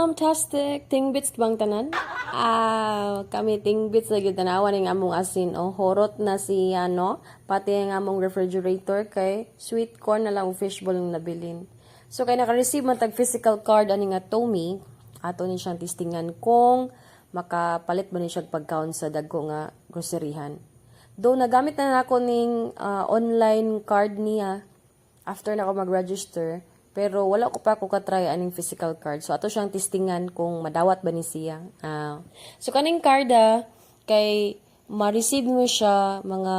Ma'am Tastic! Tingbits bang tanan? Kami tingbits na gyud tanawan ng among asin. Oh, horot na si pati ang among refrigerator kay sweet corn na lang o fishball ang nabilin. So kay naka-receive man tag physical card ani nga Tommy, ato ni siyang testingan kung makapalit ba ni siya pagkaon sa dagko nga groceryhan. Though nagamit na nako ning online card niya after na ako mag-register, pero wala ko pa katry aning physical card. So ato siyang testingan kung madawat ba ni siya. So kaning card kay ma-receive mo siya mga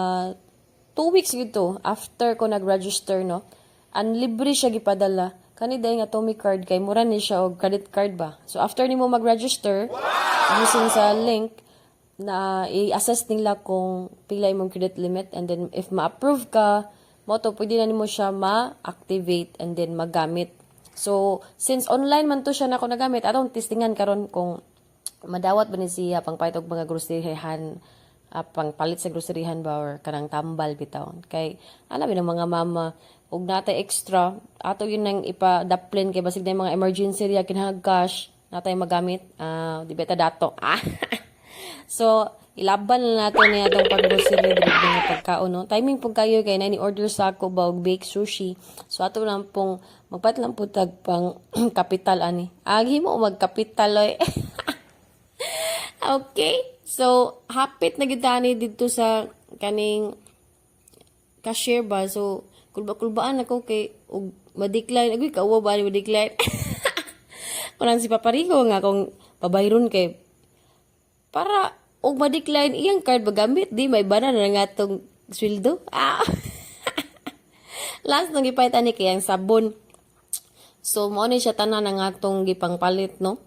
2 weeks gito after ko nag-register, no. Libre siya gipadala. Kani day nga Tommy card kay mura ni siya og credit card ba. So after nimo mag-register using sa link na i-assess nila kung pila imong credit limit, and then if ma-approve ka mo to pwede na nimo siya ma-activate and then magamit. So since online man to siya nako nagamit, atong testingan karon kung madawat ba ni siya pangpayat og mga groceryhan, pangpalit sa groceryhan ba or kanang tambal bitaw. Kay alam ng mga mama ug natay extra ato yun nang ipa-daplin kay basig na mga emergency riya kinahanglan cash natay magamit, di beta dato. So ilaban na nato niya itong pag-grocery dito ng pagkaon, no? Timing pong kayo kay ni-order sa ako ba og baked sushi. So ato lang pong magpat lang po tag pang kapital ani. Agi mo magkapital oy. Okay. So hapit na gid ani dito sa kaning cashier ba. So kulba-kulbaan ako kay og ma-decline. Agoy kauwa ba ni ma-decline? Kunang si Paparigo nga kung pabayron kay para og ma-decline iyang card magamit di may bana na nga tong sweldo. Last nang gipayt ani kay ang sabon. So mo ni siya tanan nga tong gipangpalit, no.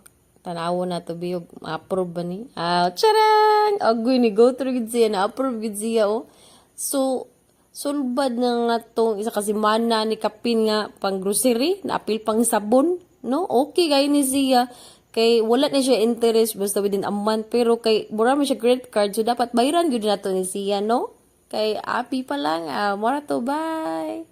Tanawo na to biyog ma-approve ba ni. Charang! Agoy ni go through gid siya na approve gid siya, oh. So sulbad na nga tong isa kasi mana ni kapin nga pang grocery na apil pang sabon, no. Okay kay ni siya. Kay wala na siya interest basta within a month, pero kay mura man siya credit card, so dapat bayaran gyud nato ni siya, no. Kay api pa lang, mura to, bye.